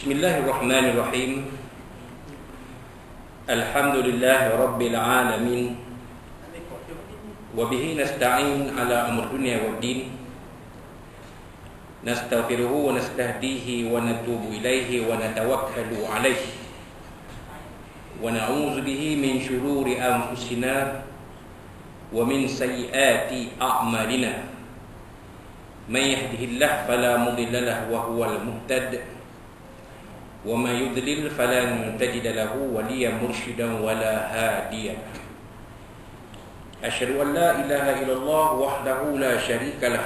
Bismillahirrahmanirrahim. Alhamdulillahi rabbil alamin. Wa bihi nasta'in ala umur dunya waddin. Nastaghfiruhu wa nastahdihi wa natubu ilaihi wa natawakkalu alaihi. Wa na'udzu bihi min shururi anfusina wa min sayyiati a'malina. Man yahdihillahu fala mudilla lahu wa huwal muhtadi. Wa may yudlil falan tajida lahu waliyan mursyidan wala hadiyan. Asyhadu an la ilaha illallah wahdahu la syarika lah.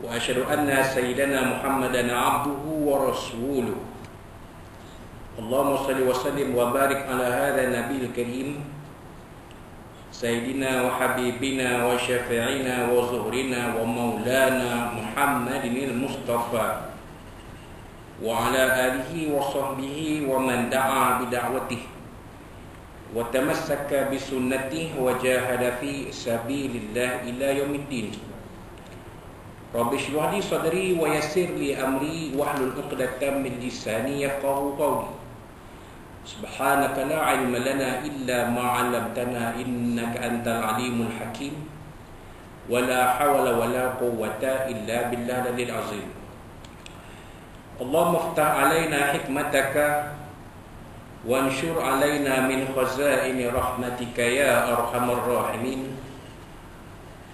Wa asyhadu anna sayyidana Muhammadan abduhu wa rasuluh. Allahumma shalli wa sallim wa barik ala hadha nabiyil karim sayyidina wa habibina wa syafi'ina wa zuhrina wa maulana Muhammadinil Mustafa wa ala alihi wa sahbihi wa man da'a bida'watihi wa tamassaka bisunnatihi wa jahada fi sabilillah ila yaumiddin. Rabbi shrah li sadri wa yassir li amri wahlul 'uqdatam min lisani yafqahu qawli. Subhanaka la 'ilma lana illa ma 'allamtana innaka antal alimul hakim. Wa la hawla wa la quwwata illa billahil azim. Allahumma iftah alaina hikmataka wanshur alaina min khazaini rahmatika ya arhamar rahimin.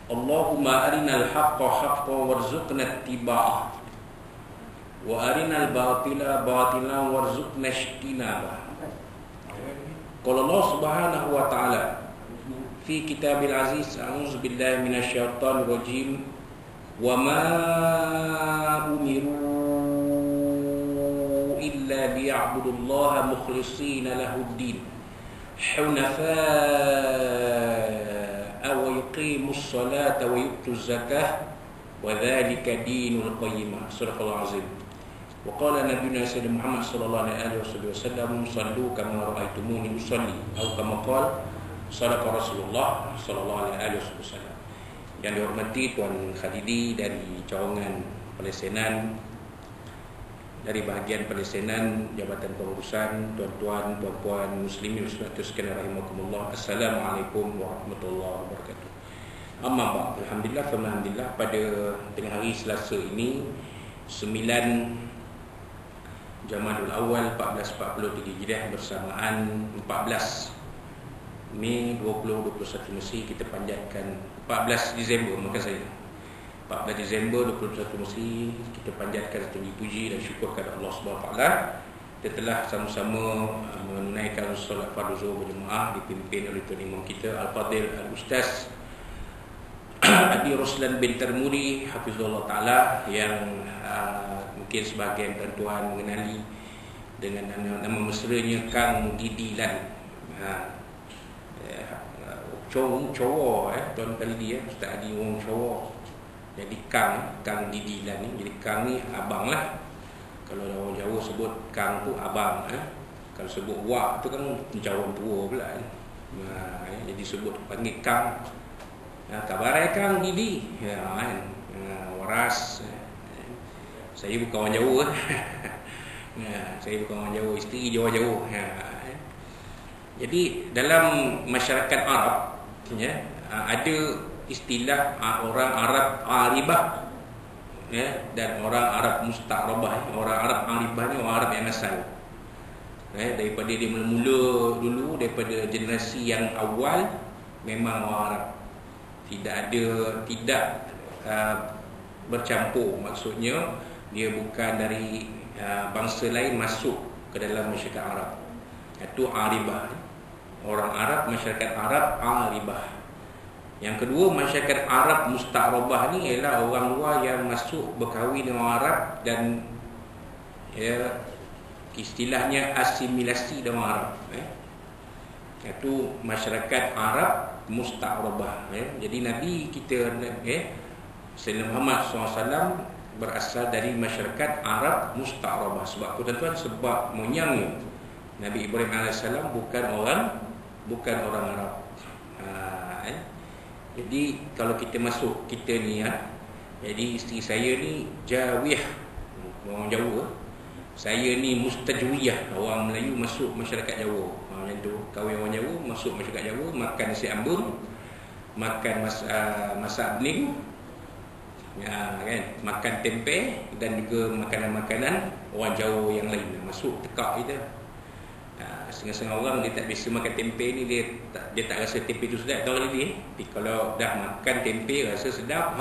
Allahumma arinal haqqa haqqan warzuqna ittiba'ah wa arinal batila batilan warzuqna ijtinabah. Qala Allah Subhanahu wa ta'ala fi kitabil aziz, a'udzu billahi minasyaitonir rajim. Wa ma umiru illa liya'budullaha mukhlishina lahuddin hunafa'a wa yuqimus salata wa yu'tuz zakah wa dzalika dinul qayyimah. Surahul azim. Wa qala nabiyuna sayyidina Muhammad sallallahu alaihi wasallam, sallu kama ra'aitumuni usalli, atau kama qala sadaqa Rasulullah sallallahu alaihi wasallam. Yang dihormati Tuan Khadidi dari cawangan Palestinan, dari bahagian Palestinan, Jabatan Pengurusan, tuan-tuan, puan-puan, muslimin muslimat sekalian rahimakumullah. Assalamualaikum warahmatullahi wabarakatuh. Amma ba'd. Alhamdulillah, alhamdulillah, pada tengah hari Selasa ini 9 Jamadul Awal 1443 Hijriah bersamaan 14 Mei 2021 Mesir, kita panjatkan 14 Disember, makan saya 14 Disember 2021 Mesir, kita panjatkan setinggi puji dan syukur kepada Allah SWT. Kita telah sama-sama menunaikan solat fardu zuhur berjemaah dipimpin oleh Tuan Imam kita Al-Fadil Al-Ustaz Adi Roslan bin Termudi Hafizullah Ta'ala, yang mungkin sebahagian tuan-tuan mengenali dengan nama mesranya Kang Didilan. Cowok Tuan Khalidi, Ustaz Adi orang cowok. Jadi Kang Didilan ni. Jadi Kang ni abang lah. Kalau orang Jawa sebut Kang tu abang. Kalau sebut Wak tu kan macam orang tua pula. Jadi sebut panggil Kang. Kabar Kang Didi. Waras. Saya bukan orang Jawa. Saya bukan orang Jawa, isteri Jawa. Jadi dalam masyarakat Arab ada istilah orang Arab Aribah dan orang Arab Musta'rabah. Orang Arab Aribah ni orang Arab yang asal, daripada dia mula-mula dulu, daripada generasi yang awal memang orang Arab, tidak bercampur. Maksudnya dia bukan dari bangsa lain masuk ke dalam masyarakat Arab. Itu Aribah, orang Arab, masyarakat Arab Aribah. Yang kedua, masyarakat Arab Musta'rabah ni ialah orang luar yang masuk berkahwin dengan orang Arab dan istilahnya asimilasi dengan Arab. Itu masyarakat Arab Musta'rabah. Jadi Nabi kita Sayyidina Muhammad SAW berasal dari masyarakat Arab Musta'rabah. Sebab tuan-tuan, sebab moyangnya Nabi Ibrahim AS bukan orang Arab. Jadi kalau kita masuk, kita ni jadi isteri saya ni Jawiyah, orang Jawa. saya ni mustajwiyah, orang Melayu masuk masyarakat Jawa. Macam tu, kahwin orang Jawa masuk masyarakat Jawa, makan nasi ambung, makan masak bening, kan, makan tempe dan juga makanan-makanan orang Jawa yang lain masuk tekak kita. Setengah-setengah orang dia tak biasa makan tempe ni, dia tak rasa tempe tu sedap tahu lagi. Tapi kalau dah makan tempe rasa sedap,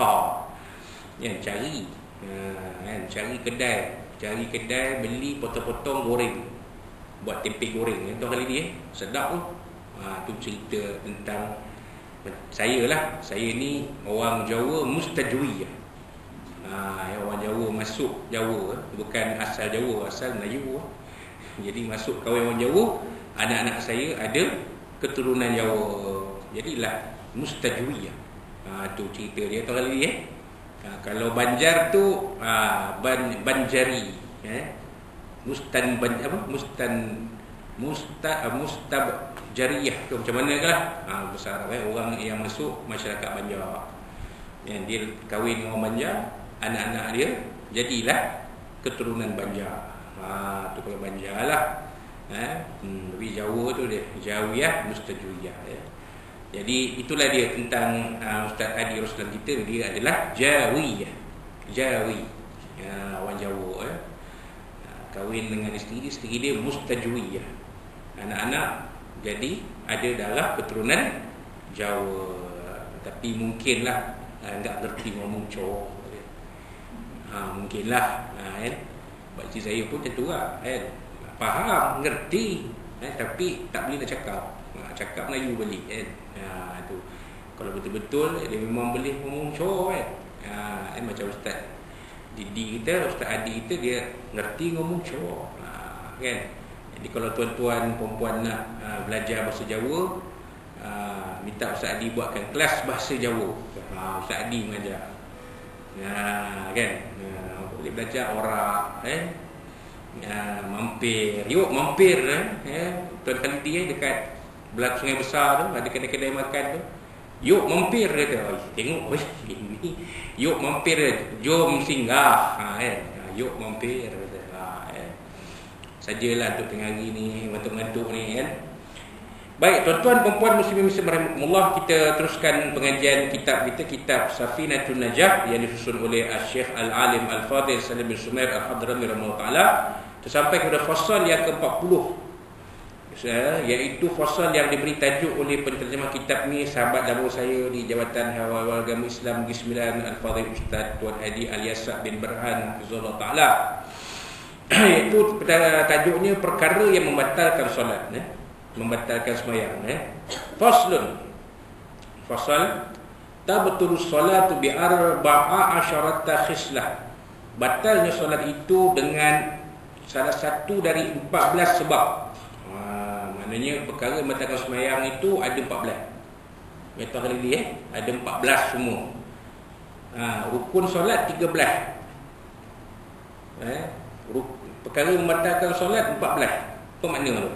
cari kedai beli potong-potong goreng, buat tempe goreng tahu lagi sedap tu. Tu cerita tentang saya lah. Saya ni orang Jawa mustajwiyah. Orang Jawa masuk Jawa, bukan asal Jawa, asal Melayu. Jadi masuk kahwin orang Jawa, anak-anak saya ada keturunan Jawa. Jadilah mustajwiyah. Tu cerita dia tahu lagi kalau Banjar tu Banjari, mustabjariyah tu macam mana ke lah. Besar orang yang masuk masyarakat Banjar. Dia kahwin dengan orang Banjar, anak-anak dia jadilah keturunan Banjar. Tu kalau Banjar lah. Tapi Jawa tu dia Jawiyah, mustajwiyah. Jadi itulah dia tentang Ustaz Adi Roslan kita. Dia adalah Jawiyah, Jawi, orang Jawa. Kahwin dengan isteri dia mustajwiyah. Anak-anak jadi ada darah keturunan Jawa. Tapi mungkinlah enggak ngerti ngomong cowok. Mungkinlah pakcik saya pun macam tu lah, faham, ngerti, tapi tak boleh nak cakap Melayu balik tu. Kalau betul-betul dia memang boleh ngomong cowok macam Ustaz Didi kita, Ustaz Adi kita, dia ngerti ngomong cowok kan. Jadi kalau tuan-tuan perempuan nak belajar bahasa Jawa, minta Ustaz Adi buatkan kelas bahasa Jawa. Ustaz Adi mengajar kan. Boleh belajar orang mampir. Yuk mampir Tuan Khalidi dekat belakang Sungai Besar tu ada kedai-kedai makan tu. Yuk mampir kata. Tengok ini. Yuk mampir, jom singgah. Yuk mampir kata. Sajalah untuk tengah hari ni, ngantuk-ngantuk ni kan. Baik, tuan-tuan perempuan muslimin rahimakumullah, kita teruskan pengajian kitab kita, kitab Safinatun Najah yang disusun oleh Syekh Al-Alim Al-Fadhil Salim bin Sumair Al-Hadrami rahimahullah taala. Sampai kepada fasal yang ke-40, iaitu fasal yang diberi tajuk oleh penterjemah kitab ni, sahabat dahulu saya di Jabatan Hawal Agama Islam Negeri Sembilan, Al-Fadhil Ustaz Tuan Hadi Al-Yasa bin Berhan Hafizahullah taala. Iaitu tajuknya perkara yang membatalkan solat, membatalkan sembahyang. Faslun, fasal, tabtul salatu bi arba'a asyarata khislah. Batalnya solat itu dengan salah satu dari 14 sebab. Maknanya perkara yang membatalkan sembahyang itu ada 14. Metode kali ada 14 semua. Rukun solat 13. Perkara yang membatalkan solat 14. Apa makna tu?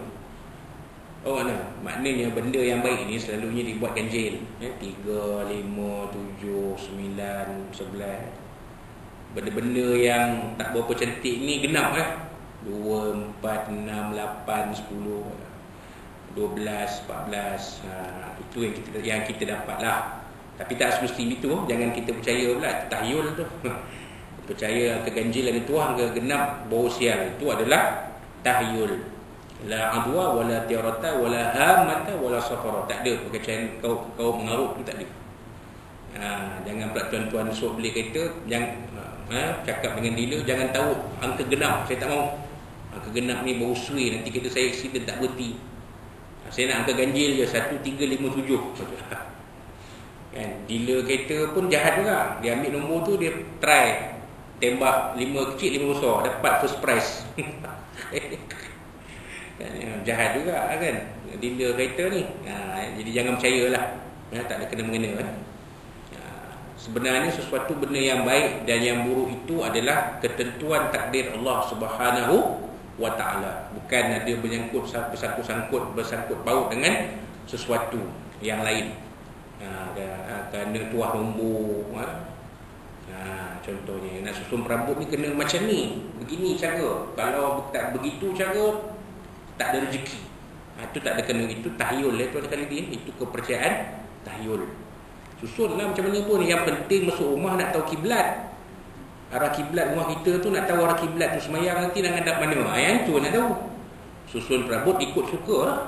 Maknanya benda yang baik ni selalunya dibuat ganjil. 3, 5, 7, 9, 11. Benda-benda yang tak berapa cantik ni genap 2, 4, 6, 8, 10, 12, 14. Itu yang kita dapat lah. Tapi tak semesti itu. Jangan kita percaya pula tahyul tu. Percaya keganjilan itu ke genap bau sial, itu adalah tahyul. La adwa wala tiarata wala hamata wala safara. Tak ada perkecayaan kau mengarut tu, tak ada. Jangan pula tuan-tuan esok beli kereta cakap dengan dealer jangan tahu angka genap. Saya tak mau. Angka genap ni bau sui, nanti kereta saya accident tak berhenti. Saya nak angka ganjil je 1357. Kan, dealer kereta pun jahat juga. Dia ambil nombor tu, dia try tembak 5 kecil 5 besar, dapat first prize. Jahat juga kan dealer kereta ni. Jadi jangan percayalah, tak ada kena-mengena. Sebenarnya sesuatu benda yang baik dan yang buruk itu adalah ketentuan takdir Allah Subhanahu wa ta'ala. Bukan ada bersangkut paut dengan sesuatu yang lain. Kerana tuah nombor, Contohnya nak susun rambut ni kena macam ni, begini cara. Kalau tak begitu cara, tak ada rezeki. Itu tak ada kena, itu tahyul lah tuan kali dia. Itu kepercayaan tahyul. Susunlah macam mana pun, yang penting masuk rumah nak tahu kiblat. Arah kiblat rumah kita tu, nak tahu arah kiblat tu semayang nanti nak hadap mana. Yang tu nak tahu. Susun rambut ikut suka lah.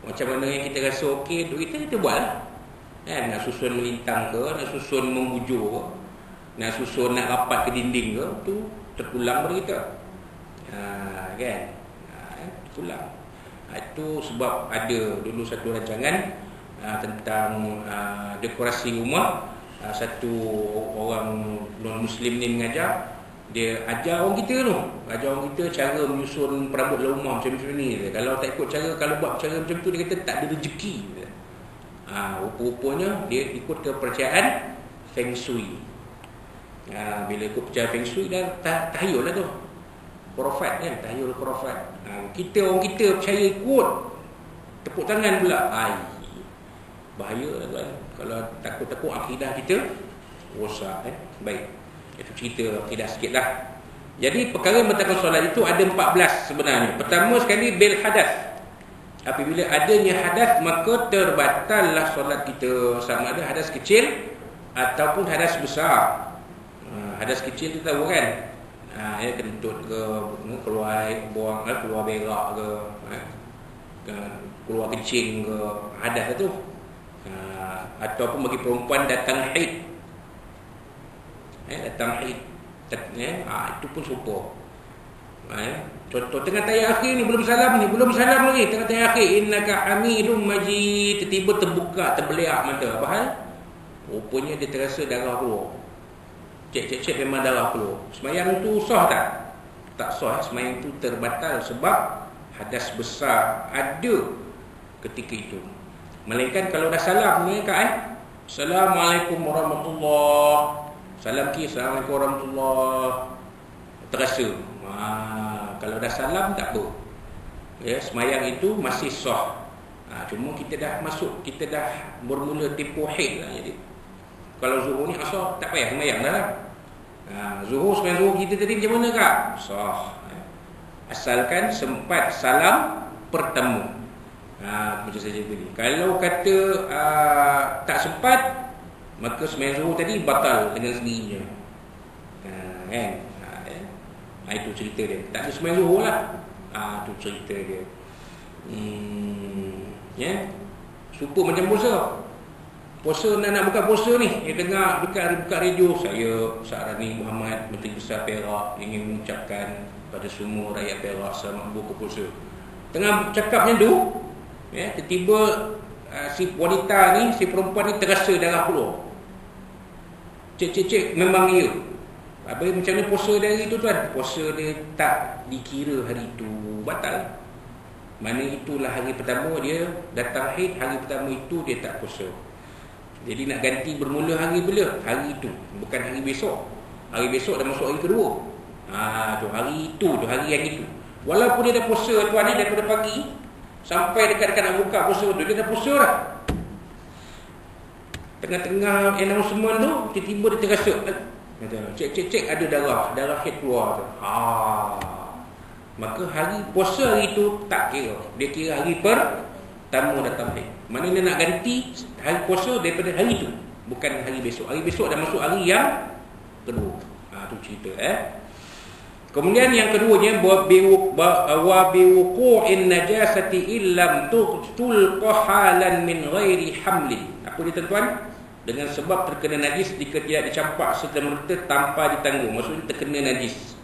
Macam mana yang kita rasa okey untuk kita buat lah. Nak susun melintang ke, nak susun membujur ke, nak susun nak rapat ke dinding ke, tu terpulang pada kita. Kan? Terpulang. Itu sebab ada dulu satu rancangan tentang dekorasi rumah. Satu orang non-Muslim ni mengajar. Dia ajar orang kita tu. Ajar orang kita cara menyusun perabot dalam rumah macam ni. Kalau tak ikut cara, kalau buat cara macam tu, dia kata tak ada rezeki. Rupa-rupanya dia ikut kepercayaan Feng Shui. Bila ikut percayaan Feng Shui dah tahyul lah tu. Khurafat kan, tahyul khurafat. Orang kita percaya ikut, tepuk tangan pula. Bahaya lah kan. Kalau takut-takut akidah kita rosak. Baik, itu cerita akidah sikit lah. Jadi perkara membatalkan solat itu ada 14 sebenarnya. Pertama sekali bil hadas. Apabila adanya hadas, maka terbatallah solat kita, sama ada hadas kecil ataupun hadas besar. Hadas kecil tu tahu kan, kentut ke, keluar buang, keluar berak ke, keluar kencing ke, hadas tu. Ataupun bagi perempuan datang haid, datang haid, itu pun serupa. Contoh tengah tayar akhir ni, belum salam lagi, tengah tayar akhir, innaka hamidum majid, tiba-tiba terbuka, terbeliak mata. Apa hal? Rupanya dia terasa darah keluar. Cek memang darah keluar. Semayang tu sah tak? Tak sah. Semayang tu terbatal sebab hadas besar ada ketika itu. Melainkan kalau dah salam ni kan, Assalamualaikum warahmatullahi, salam ki, Assalamualaikum warahmatullahi, terasa. Kalau dah salam tak apa. Semayang itu masih sah. Cuma kita dah masuk, kita dah bermula tempoh haid lah. Jadi kalau zuhur ni asar, tak payah semayang dah lah. Semayang zuhur kita tadi macam mana kak? Sah. Asalkan sempat salam pertama. Macam saja tadi. Kalau kata tak sempat, maka semayang zuhur tadi batal dengan sendirinya. Kan? Itu cerita dia. Tak ada semayang zuhur lah. Itu cerita dia. Supa macam puasa. Puasa nak buka puasa ni, dia dengar dekat buka radio, saya Sa'rani Muhammad, Menteri Besar Perak, ingin mengucapkan pada semua rakyat Perak selamat berbuka puasa. Tengah cakap macam tu, tiba-tiba si wanita ni, si perempuan ni terasa darah keluar. Cek memang ya. Macam mana puasa dia hari tu tuan? Puasa dia tak dikira hari tu, batal. Mana itulah hari pertama dia datang haid, hari pertama itu dia tak puasa. Jadi nak ganti bermula hari bila? Hari itu, bukan hari besok. Hari besok dah masuk hari kedua. Hari itu, hari yang itu. Walaupun dia dah puasa tuan ni daripada pagi sampai dekat-dekat nak buka puasa tu, dia dah puasa dah. Tengah-tengah announcement tu, tiba-tiba dia terasa, cek ada darah haid keluar tu. Maka hari puasa hari itu tak kira. Dia kira hari pertama datang haid. Mana dia nak ganti hari puasa daripada hari itu, bukan hari besok. Hari besok dah masuk hari yang kedua. Tu cerita. Kemudian yang keduanya, wa biwuqu'in najasati illam tulqa halan min ghairi hamlin. Apa dia tuan? Dengan sebab terkena najis jika tidak dicampak serta-merta tanpa ditanggung. Maksudnya terkena najis.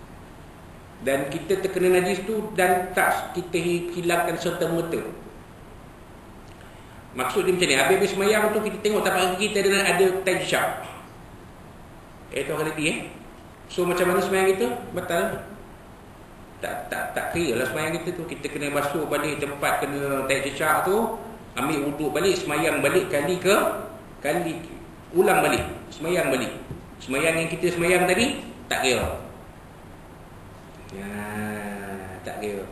Dan kita terkena najis tu dan tak kita hilangkan serta-merta. Maksud dia macam ni, habis-habis semayang tu kita tengok tapak kaki kita ada tajsyab. Itu kali So macam mana semayang kita? Batal. Tak kira lah semayang kita tu. Kita kena basuh balik tempat kena tajsyab tu, ambil wuduk balik, semayang balik kali ulang balik, semayang balik. Semayang yang kita semayang tadi tak kira. Tak kira.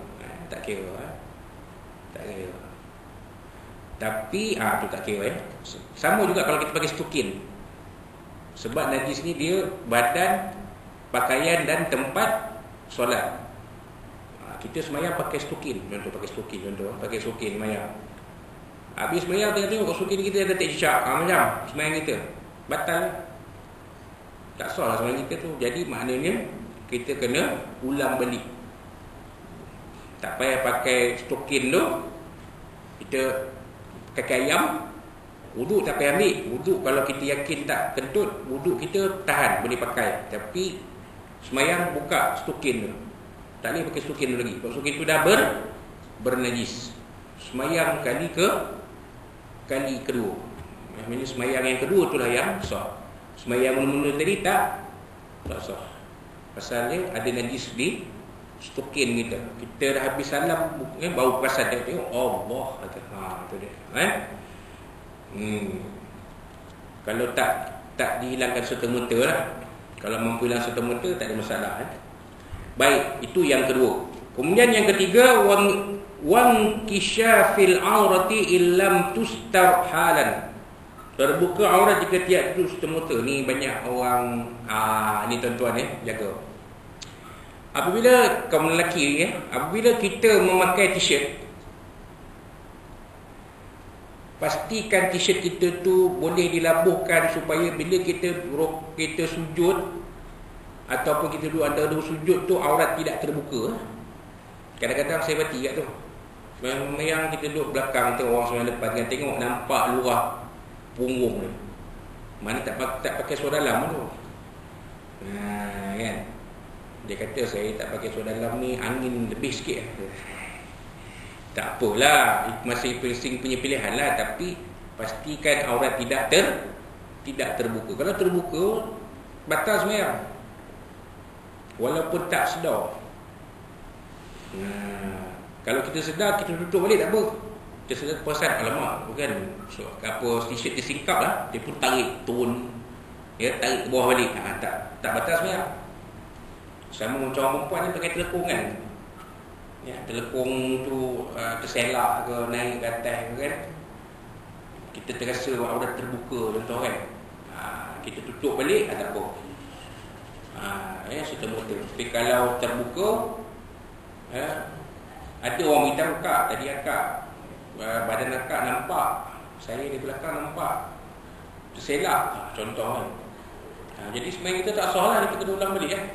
Tapi tu tak kira. Sama juga kalau kita pakai stokin. Sebab najis ni dia badan, pakaian dan tempat solat. Kita semayang pakai stokin, pakai stokin semayang. Habis semayang tengok stokin kita ada cicak, macam semayang kita batal. Tak sah lah semayang kita tu. Jadi maknanya kita kena ulang balik. Tak payah pakai stokin tu. Kita kaki ayam, wuduk tak payah ambil. Wuduk kalau kita yakin tak kentut, wuduk kita tahan, boleh pakai. Tapi semayang buka stokin tu, tak boleh pakai stokin tu lagi. Kalau stokin tu dah bernajis, semayang kali kedua. Maksudnya semayang yang kedua tu lah yang sah. Semayang mula-mula tadi tak sah. Pasalnya ada najis di stokin kita. Kita dah habis salam, baru perasan tengok Allah kata. Tu dia. Kalau tak dihilangkan serta-merta lah. Kalau mampu hilang serta-merta tak ada masalah. Baik, itu yang kedua. Kemudian yang ketiga, wan kisyafil aurati illam tustar halan. Terbuka aurat jika tiada itu serta-merta. Ni banyak orang ni tuan-tuan jaga. Apabila kaum lelaki apabila kita memakai t-shirt, pastikan t-shirt kita tu boleh dilabuhkan supaya bila kita sujud ataupun kita duduk antara dua sujud tu aurat tidak terbuka. Kadang-kadang saya perhati kat tu, yang kita duduk belakang tengok orang sebelah depan kan, tengok nampak luar punggung tu. Mana tak pakai seluar dalam tu. Kan. Dia kata saya tak pakai seluar dalam ni angin lebih sikit. Tak apalah, masih punya pilihan lah. Tapi pastikan aurat tidak terbuka. Kalau terbuka, batal semayang, walaupun tak sedar. Kalau kita sedar, kita tutup balik tak apa. Kita sedar perasan, alamak, bukan t-shirt dia singkap lah, dia pun tarik turun, tarik ke bawah balik. Tak batal semayang. Sama macam orang perempuan ni pakai telekung kan. Telekung tu terselak ke, naik ke atas kan. Kita terasa aurat terbuka contoh kan. Kita tutup balik, tak apa. Serta-merta. Tapi kalau terbuka, ada orang minta akak, tadi akak badan akak nampak, saya di belakang nampak terselak contoh kan. Jadi sebenarnya kita tak salah lah, kita kena ulang balik kan.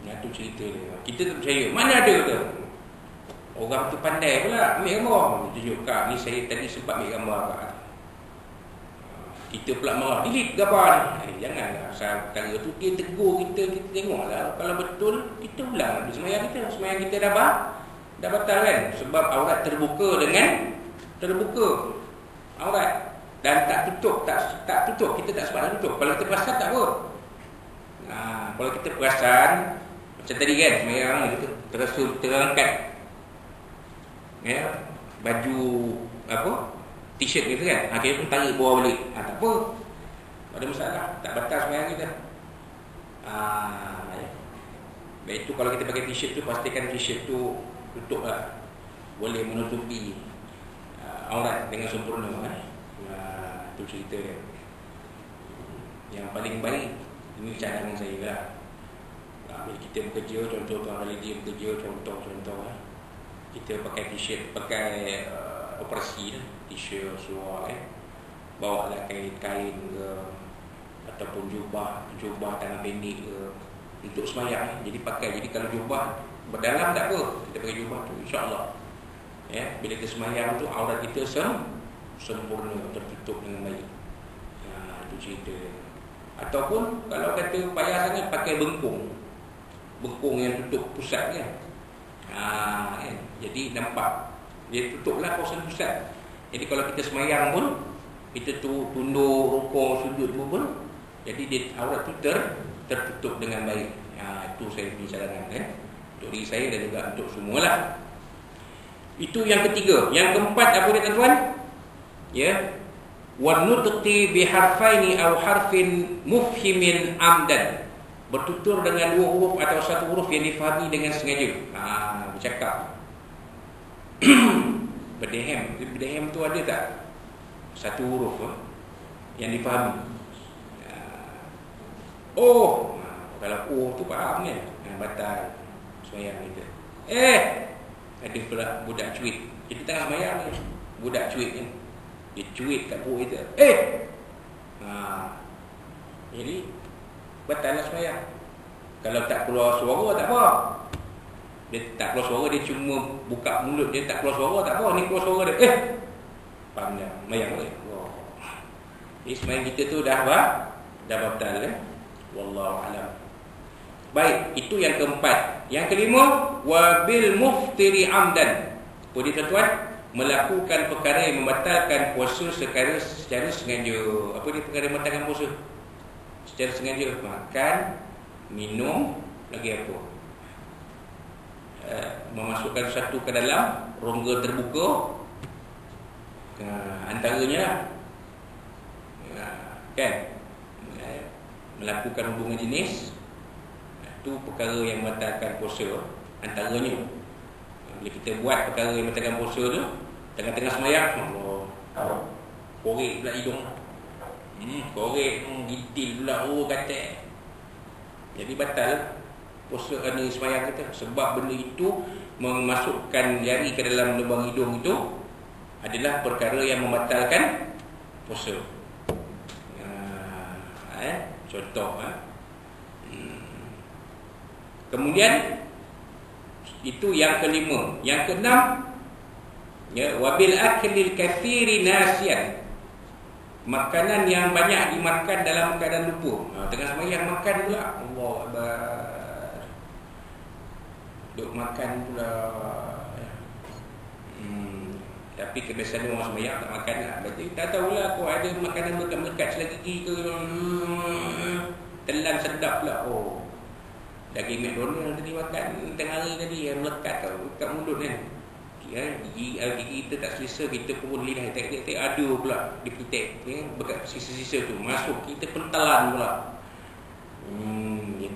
Itu cerita dia. Kita tak percaya. Mana ada tu? Orang tu pandai pula ambil gambar. Tunjuk kak, ni saya tadi sempat ambil gambar kak. Kita pula marah, delete gambar ni. Janganlah asal perkara tu dia tegur kita tengoklah. Kalau betul, kita ulang semayang kita. Semayang kita dah batal kan. Sebab aurat terbuka dengan terbuka aurat. Dan tak tutup, tak tutup. Kita tak sempat tutup. Kalau kita perasan tak apa. Kalau kita perasan macam tadi kan, semayang kita terasa terangkat baju t-shirt kita kan, kita pun tarik bawah balik. Tak apa, tak ada masalah, tak batal semayang kita. Baik, itu kalau kita pakai t-shirt tu, pastikan t-shirt tu tutup lah, boleh menutupi aurat dengan sempurna. Itu cerita dia. Yang paling baik, ini cadangan saya lah. Bila kita bekerja, contoh tuan kali dia bekerja, contoh kita pakai t-shirt, pakai operasi t-shirt, seluar bawa lah kain ke ataupun jubah tangan pendek ke untuk semayang. Jadi pakai, jadi kalau jubah berdalam tak apa, kita pakai jubah tu insya-Allah. Bila kita semayang tu aurat kita sempurna, tertutup dengan baik. Itu cerita. Ataupun kalau kata payah sangat, pakai bengkung yang tutup pusat kan. Jadi nampak dia tutuplah kawasan pusat. Jadi kalau kita semayang pun, kita tu tunduk, rukuk, sujud pun, jadi dia aurat tu tertutup dengan baik. Itu saya punya cadangan untuk diri saya dan juga untuk semualah. Itu yang ketiga. Yang keempat apa dia tuan-tuan? Wa nutqi bi harfaini aw harfin mufhimin amdan. Bertutur dengan dua huruf atau satu huruf yang difahami dengan sengaja. Bercakap. Berdehem tu ada tak? Satu huruf yang difahami. Oh, kalau tu faham ni, batal sembahyang kita. Ada pula budak cuit. Kita tengah sembahyang ni, budak cuit ni. Dia cuit kat perut kita. Jadi batal lah sembahyang. Kalau tak keluar suara tak apa. Dia tak keluar suara, dia cuma buka mulut dia tak keluar suara tak apa. Ni keluar suara dia. Faham tak? Sembahyang boleh. Jadi sembahyang kita tu dah batal kan? Wallahu a'lam. Baik, itu yang keempat. Yang kelima, wabil muftiri amdan. Jadi tuan-tuan, melakukan perkara yang membatalkan puasa secara sengaja. Apa dia perkara yang membatalkan puasa? Secara sengaja. Makan, minum, lagi apa? Memasukkan satu ke dalam rongga terbuka. Antaranya kan, melakukan hubungan jenis. Itu perkara yang membatalkan puasa. Antaranya, bila kita buat perkara yang membatalkan puasa tu, tengah-tengah sembahyang, Allah, korek pula hidung, korek, gitil pula, kata. Jadi batal puasa ni sembahyang kita. Sebab benda itu memasukkan jari ke dalam lubang hidung itu adalah perkara yang membatalkan puasa. Contoh. Kemudian itu yang kelima. Yang keenam, wabil aklil katsiri nasian. Makanan yang banyak dimakan dalam keadaan lupa. Tengah sembahyang makan pula. Allahu akbar. Duk makan pula. Tapi kebiasaan orang sembahyang tak makan lah. Berarti tak tahulah kau ada makanan melekat-melekat selagi gigi ke. Telan sedap pula. Daging McDonald tadi makan tengah hari tadi yang melekat kat mulut kan. Gigi kita tak selesa, kita pun lidah tak ada pula di pitek bekat sisa-sisa tu masuk, kita pentalan pula.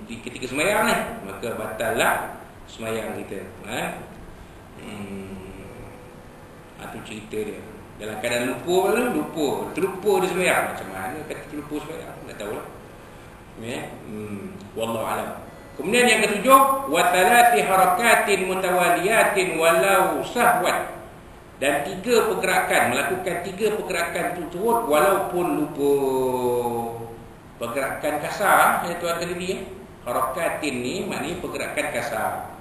Ketika sembahyang ni maka batal lah sembahyang kita. Itu cerita dia. Dalam keadaan terlupa dia sembahyang. Macam mana kata terlupa sembahyang? Tak tahulah. Wallahu a'lam. Kemudian yang ketujuh, wa thalathi harakatin mutawaliyatin walau sahwan. Dan melakukan tiga pergerakan turut walaupun lupa. Pergerakan kasar yang tuan tadi harakatin ni maknanya pergerakan kasar.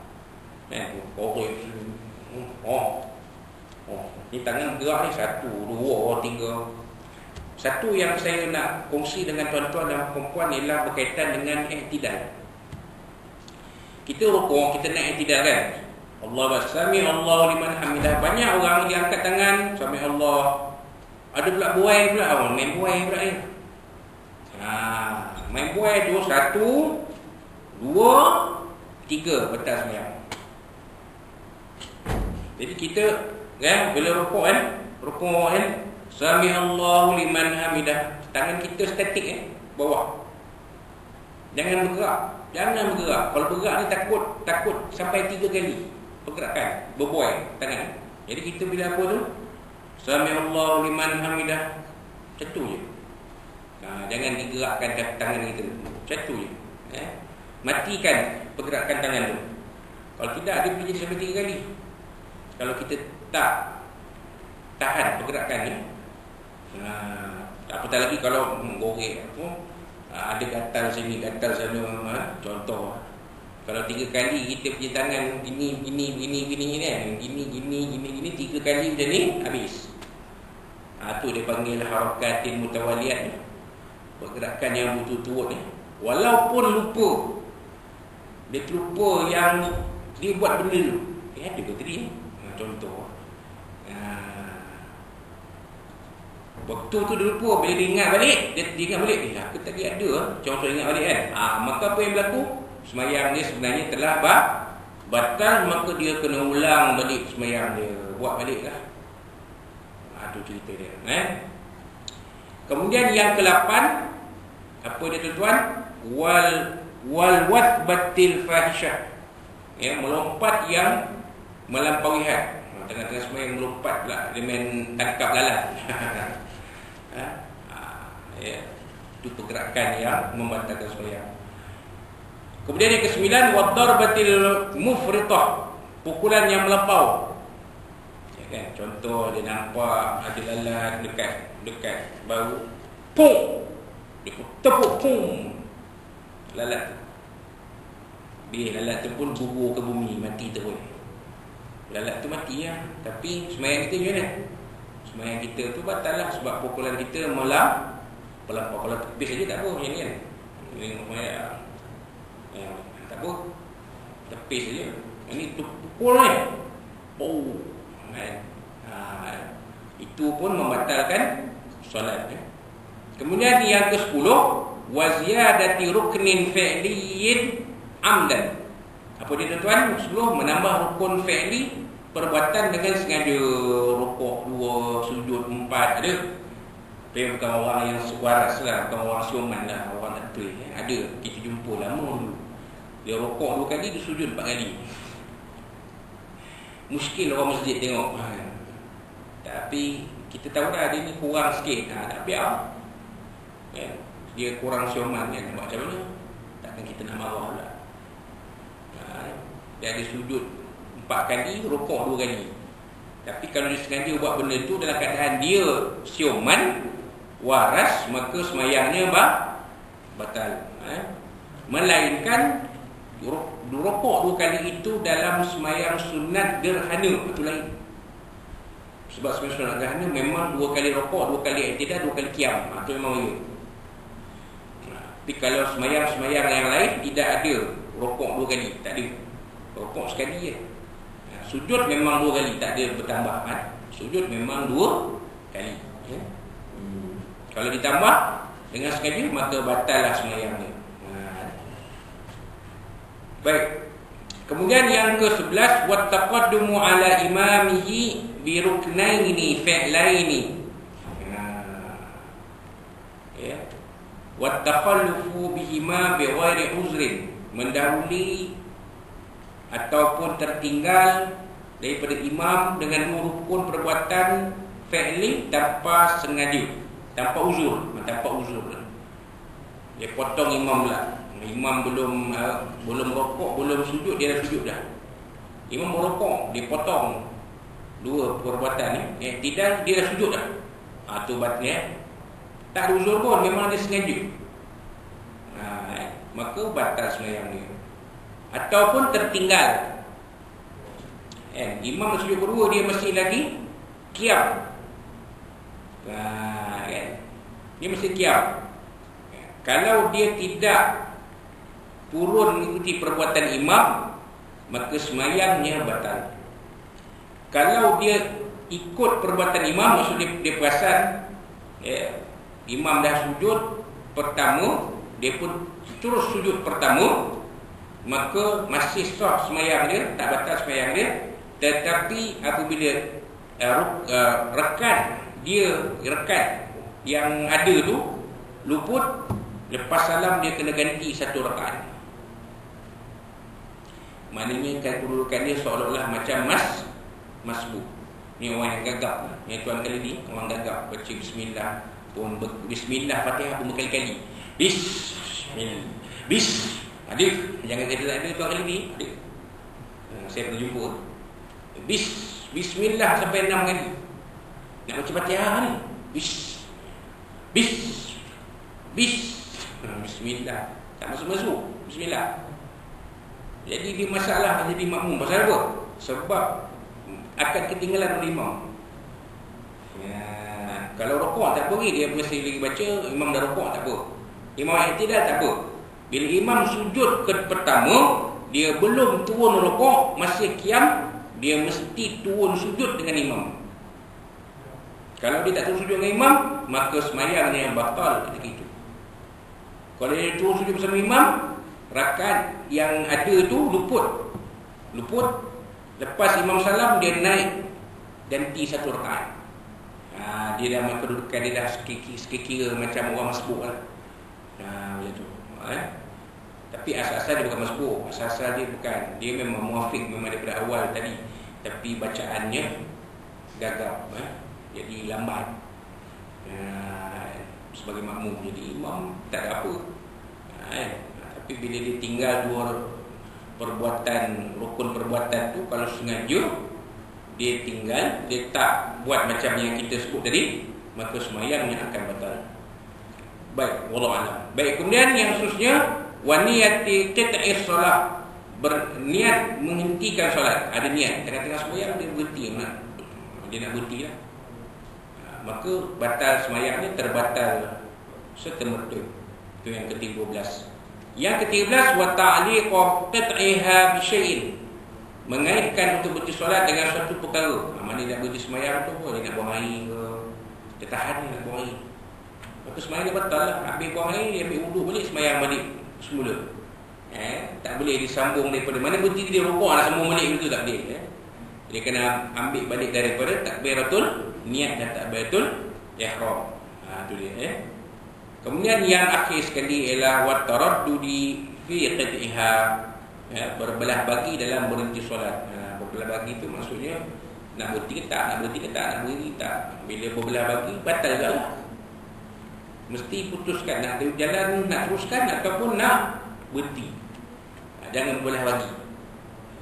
Ni tangan gerak ni 1, 2, 3. Satu yang saya nak kongsi dengan tuan-tuan dan perempuan ialah berkaitan dengan i'tidal. Kita rukuk, kita nak i'tidal kan. Allah sami Allahu liman hamidah. Banyak orang dia angkat tangan sami Allah. Ada pula buai pula, main buai pula ni. Main buai tu 1, 2, 3 batas sembahyang. Jadi kita kan bila rukuk kan sami Allahu liman hamidah, tangan kita statik bawah. Jangan bergerak. Kalau bergerak ni takut sampai 3 kali pergerakan berbuai tangan. Jadi kita bila apa tu sami Allahu liman hamidah, macam tu je. Jangan digerakkan tangan kita, macam tu je. Matikan pergerakan tangan tu. Kalau tidak dia boleh jadi sampai 3 kali. Kalau kita tak tahan pergerakan ni, apatah lagi kalau menggorek ada gatal sini, gatal sana. Contoh, kalau 3 kali kita punya tangan gini kan, gini 3 kali macam ni habis. Tu dia panggil harakatin mutawaliyat ni, pergerakan yang berturut-turut ni. Walaupun lupa, dia terlupa yang dia buat benda tu. Ada ke tadi? Contoh, waktu tu dia lupa, bila dia ingat balik, dia ingat balik, aku tadi ada contoh ingat balik kan. Maka apa yang berlaku? Sembahyang dia sebenarnya telah batal, maka dia kena ulang balik sembahyang dia, buat balik lah. Itu cerita dia. Kemudian yang ke-8, apa dia tuan-tuan? Wal wathbatil fahisyah. Melompat yang melampaui had. Tengah-tengah sembahyang melompat pula, dia main tangkap lalat. Itu pergerakan yang membatalkan sembahyang. Kemudian yang ke-9, waddarbatil mufritah, pukulan yang melampau. Ya kan? Contoh dia nampak ada lalat dekat bahu, pum, dia tepuk pum, lalat tu. Lalat tu pun gugur ke bumi, mati terus. Lalat tu mati lah. Tapi sembahyang kita macam mana? Sembahyang kita tu batal lah, sebab pukulan kita melampau. Kalau tepis saja tak apa, macam ni kan. Tak apa, tepis saja. Ini tu pukul ni. Itu pun membatalkan solat. Kemudian yang ke-10, waziyadati ruknin fi'liyin amdan. Apa dia tuan-tuan? 10, menambah rukun fi'li, perbuatan dengan sengaja. Rukuk 2, sujud 4, ada. Tapi bukan orang yang waras lah, bukan orang sioman lah, orang tak betul. Ada, kita jumpa lama dulu. Dia rukuk 2 kali, dia sujud 4 kali. Muskil orang masjid tengok. Tapi kita tahu dah dia ni kurang sikit. Tak biar. Dia kurang sioman kan, nak buat macam mana? Takkan kita nak marah pula. Dia ada sujud 4 kali, rukuk 2 kali. Tapi kalau dia sengaja buat benda tu dalam keadaan dia sioman, waras, maka semayangnya batal. Melainkan rukuk 2 kali itu dalam semayang sunat gerhana, itu lain. Sebab semayang sunat gerhana memang 2 kali rukuk, 2 kali i'tidal, 2 kali qiyam. Itu memang ya. Tapi kalau semayang-semayang yang lain tidak ada rukuk 2 kali, tak ada. Rukuk sekali je. Sujud memang 2 kali, tak ada bertambah. Sujud memang 2 kali. Kalau ditambah dengan sengaja, maka batallah semayangnya. Baik. Kemudian yang ke-11, wattaqaddumu ala imamihi bi ruknaini fi'laini. Ya. Wattakhallufu bihima bi ghairi uzrin, mendahului ataupun tertinggal daripada imam dengan rukun perbuatan fi'li tanpa sengaja. Tanpa uzur. Dia potong imam pula. Imam belum rokok, belum sujud, dia dah sujud dah. Imam merokok, dia potong 2 perbuatan ni. Tidak, dia dah sujud dah. Tu batal. Tak ada uzur pun, memang dia sengaja. Maka batal sembahyang dia. Ataupun tertinggal. Imam sujud kedua, dia masih lagi qiyam. Dia mesti qiyam. Kalau dia tidak turun mengikuti perbuatan imam, maka sembahyangnya batal. Kalau dia ikut perbuatan imam, maksudnya dia perasan imam dah sujud pertama, dia pun terus sujud pertama, maka masih sah sembahyang dia, tak batal sembahyang dia. Tetapi apabila rekan yang ada tu luput, lepas salam dia kena ganti 1 rakaat. Maknanya kedudukan dia seolah-olah macam masbuk. Ni orang yang gagap. Yang tuan kali ni orang gagap baca bismillah pun bismillah Fatihah pun berkali-kali. Adik, jangan kata tak ada tuan kali ni. Adik. Saya pernah jumpa. Bismillah sampai 6 kali. Nak baca Fatihah ni. Bismillah. Tak masuk-masuk. Bismillah. Jadi dia masalah jadi makmum. Pasal apa? Sebab akan ketinggalan oleh imam. Kalau rukuk tak apa, dia mesti lagi baca. Imam dah rukuk tak apa. Imam i'tidal tak apa. Bila imam sujud ke pertama, dia belum turun rukuk, masih qiyam, dia mesti turun sujud dengan imam. Kalau dia tak turun sujud dengan imam, maka sembahyangnya batal ketika itu. Kalau dia turun sujud bersama imam, rakaat yang ada tu luput. Lepas imam salam, dia naik ganti 1 rakaat. Dia dah kedudukan dia dah sekira macam orang masbuk lah. Macam tu. Tapi asal-asal dia bukan masbuk. Asal-asal dia bukan. Dia memang muafiq, memang daripada awal tadi. Tapi bacaannya gagap. Jadi lambat. sebagai makmum. Jadi imam tak ada apa. Tapi bila dia tinggal dua perbuatan, rukun perbuatan tu, kalau sengaja dia tinggal, dia tak buat macam yang kita sebut tadi, maka sembahyangnya akan batal. Baik, wallahu a'lam. Baik, kemudian yang seterusnya, wa niyati qit'is solat, berniat menghentikan solat. Ada niat tengah-tengah sembahyang dia berhenti, dia nak berhenti lah. Maka batal sembahyangnya, terbatal serta-merta. Itu yang ke-13. Yang ke-13, wa ta'liqu qit'iha bi syai'in, mengaitkan untuk berhenti solat dengan suatu perkara. Mana nak berhenti sembahyang tu pun, dia nak buang air ke, dia tahan dia nak buang air, maka sembahyang dia batal lah. Habis buang air, dia ambil wudu balik, sembahyang balik semula. Tak boleh disambung daripada mana berhenti dia rukuk nak sambung balik, begitu tak boleh. Dia kena ambil balik daripada takbiratul niat dan takbiratul ihram. Tu dia. Kemudian yang akhir sekali ialah wa taraddudi fi qit'iha, berbelah bagi dalam berhenti solat. Berbelah bagi tu maksudnya nak berhenti ke tak, nak berhenti ke tak, nak berhenti tak. Bila berbelah bagi, batal juga lah. Mesti putuskan nak jalan, nak teruskan ataupun nak berhenti. Jangan berbelah bagi.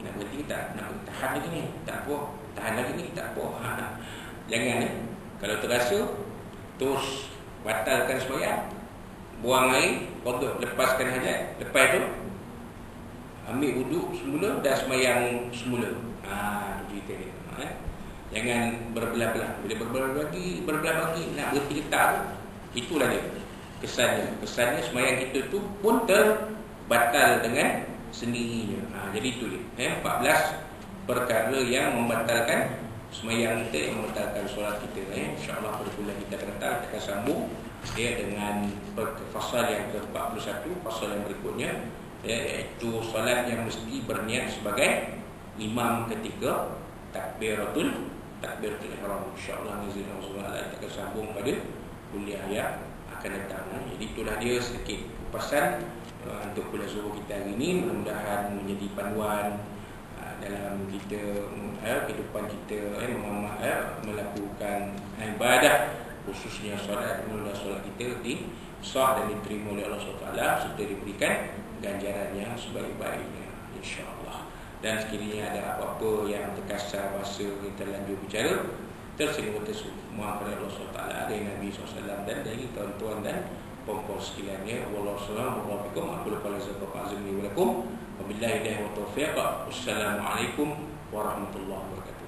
Nak berhenti ke tak, nak tahan lagi ni, tak apa, tahan lagi ni, tak apa. Jangan. Kalau terasa, terus batalkan sembahyang, buang air, qada, lepaskan hajat, lepas tu ambil wuduk semula dan sembahyang semula. Cerita dia. Jangan berbelah-belah. Bila berbelah bagi nak berhenti ke tak, itulah dia kesannya. Kesannya sembahyang kita tu pun terbatal dengan sendirinya. Jadi itu dia 14 perkara yang membatalkan sembahyang kita, yang membatalkan solat kita. InsyaAllah pada bulan kita akan datang, kita akan sambung dengan fasal yang ke-41, fasal yang berikutnya, iaitu solat yang mesti berniat sebagai imam ketika takbiratul ihram. InsyaAllah nazil Allah kita akan sambung pada kuliah yang akan datang. Jadi itulah dia sedikit kupasan untuk kuliah zuhur kita hari ini. Mudah-mudahan menjadi panduan dalam kita kehidupan kita melakukan ibadah, khususnya solat. Mudah solat kita sah dan diterima oleh Allah SWT, serta diberikan ganjaran yang sebaik-baiknya, insya-Allah. Dan sekiranya ada apa-apa yang terkasar bahasa yang terlanjur bicara, tersinggung, tersemua kepada Allah SWT, dari Nabi SAW dan dari tuan-tuan dan puan-puan sekalian. Wallahu a'lam bishawab. Aku lupa lazim wa lakum. Wabillahi wa taufiq. Wassalamualaikum warahmatullahi wabarakatuh.